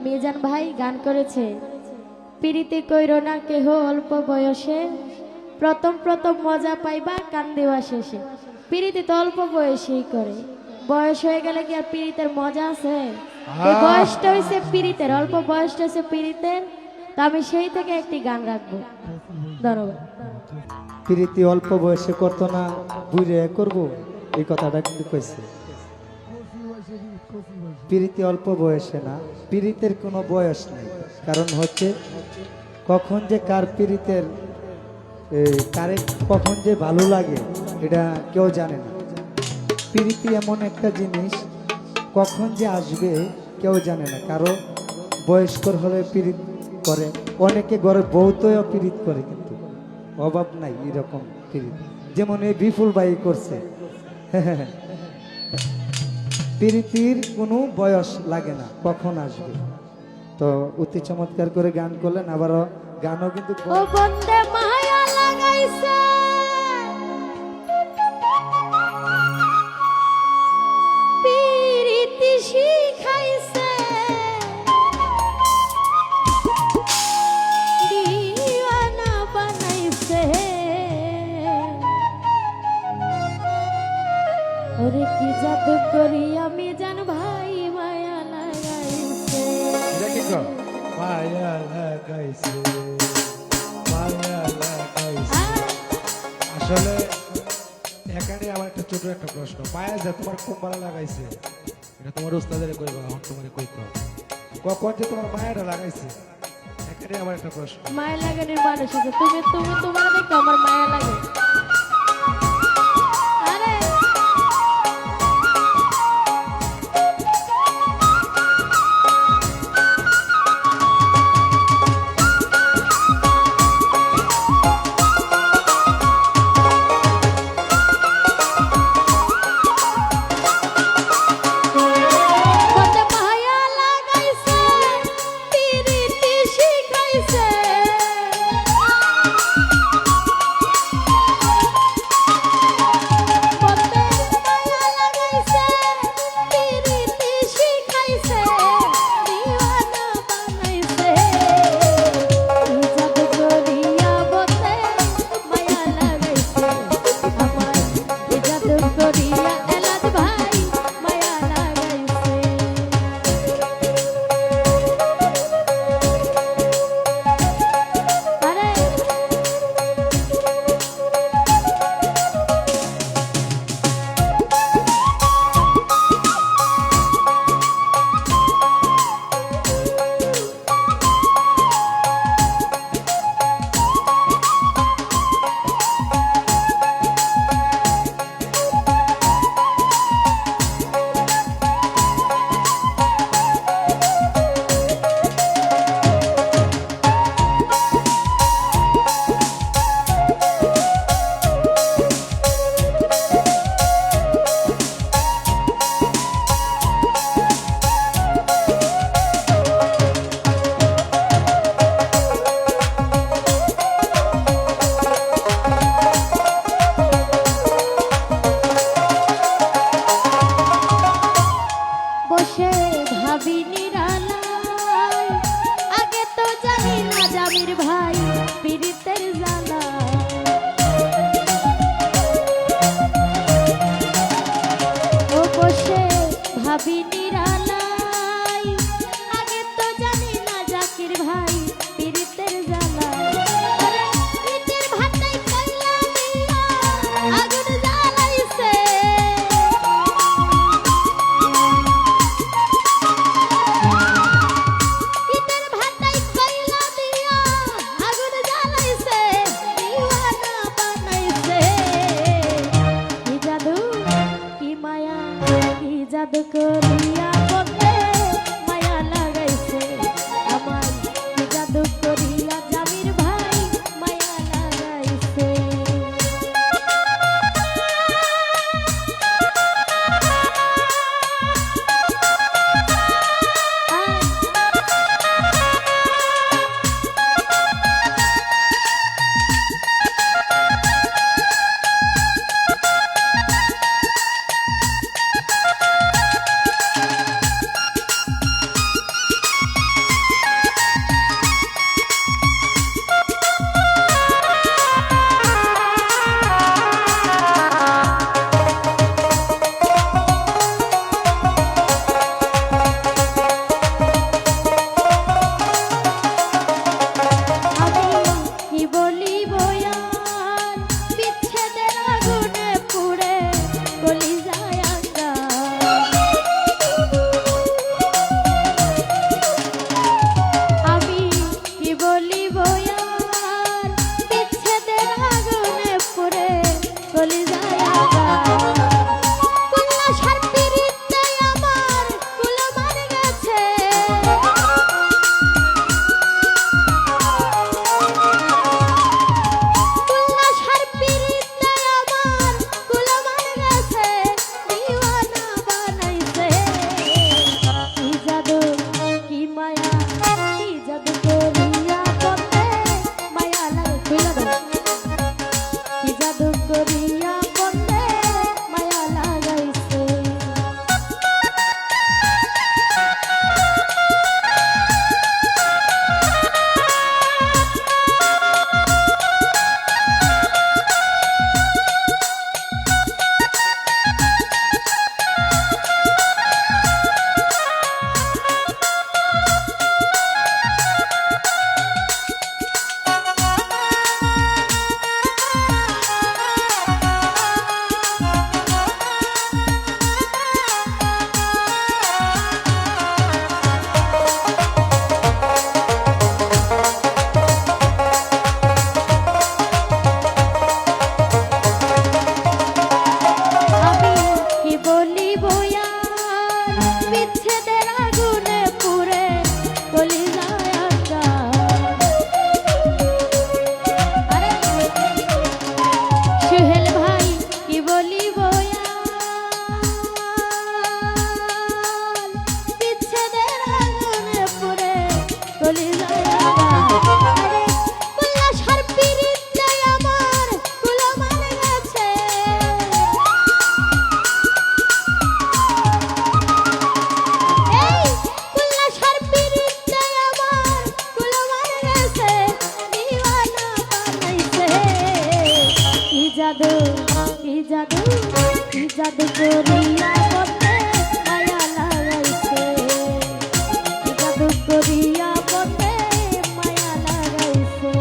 মিজান ভাই গান করেছে, পিরিতি কইরো না কেহ অল্প বয়সে, প্রথম প্রথম মজা পাইবা কান্দিবা শেষে। পিরিতি তো অল্প বয়সেই করে, বয়স হয়ে গেলে কি আর পিরিতের মজা আছে? এই বয়সটা হয়েছে পিরিতের, অল্প বয়সটা হচ্ছে পিরিতের। তো আমি সেই থেকে একটি গান রাখবো। ধন্যবাদ। প্রীতি অল্প বয়সে করতো না, বুড়ে করব, এই কথাটা কিন্তু কইছে। প্রীতি অল্প বয়সে না, প্রীতের কোনো বয়স নেই। কারণ হচ্ছে কখন যে কার প্রীতের কারে কখন যে ভালো লাগে এটা কেউ জানে না। প্রীতি এমন একটা জিনিস কখন যে আসবে কেউ জানে না। কারো বয়স্কর হলে প্রীত করে, অনেকে ঘরে বউতেও প্রীত করে, কিন্তু অভাব নাই এরকম প্রীত। যেমন এই বিপুল ভাই করছে। প্রীতির কোনো বয়স লাগে না, কখন আসবে। তো অতি চমৎকার করে গান করলেন, আবারও গানও কিন্তু ও বন্দে মায়া লাগাইছে, পিরিতি শিখাইছে, দিওয়ানা বানাইছে। ওরে কি জাদু করি আমি জান ভাই মায়া লাগাইছে। মায়া লাগাইছে, মায়া লাগাইছে। আসলে এখানে আমার একটা ছোট একটা প্রশ্ন, মায়া যে তোমার খুব ভালো লাগাইছে, এটা তোমার উস্তাদের কইবা, এখন তোমার কইতে হবে কখন যে তোমার মায়াটা লাগাইছে। এখানে আমার একটা প্রশ্ন। মায়া লাগানোর মানুষ আছে, তুমি তুমি তোমার দেখো আমার মায়া লাগে। আরে বন্দে মায়া লাগাইছে, পিরিতি শিখাইছে। বন্দে মায়া লাগাইছে, পিরিতি শিখাইছে, দিওয়ানা বানাইছে। কি জাদু করিয়া বন্দে মায়া লাগাইছে আমার, কি জাদু করিয়া এলাদ ভাই মায়া লাগাইছে। আরে বসে ভাবি নিরালায়, আগে তো জানি না জামির ভাই পীড়িতের জ্বালা। ও বসে ভাবি নিরালায়, আগে তো জানি না জাকির ভাই পীড়িতের জ্বালা। আরে ইটের ভাটায় কয়লা দিয়া আগুন জ্বালাইছে। ইটের ভাটায় কয়লা দিয়া জাদু কি জাদু কি জাদু করিয়া পথে মায়া লাগাইছে কি জাদু করিয়া পথে মায়া লাগাইছে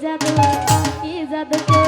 জাদু কি জাদু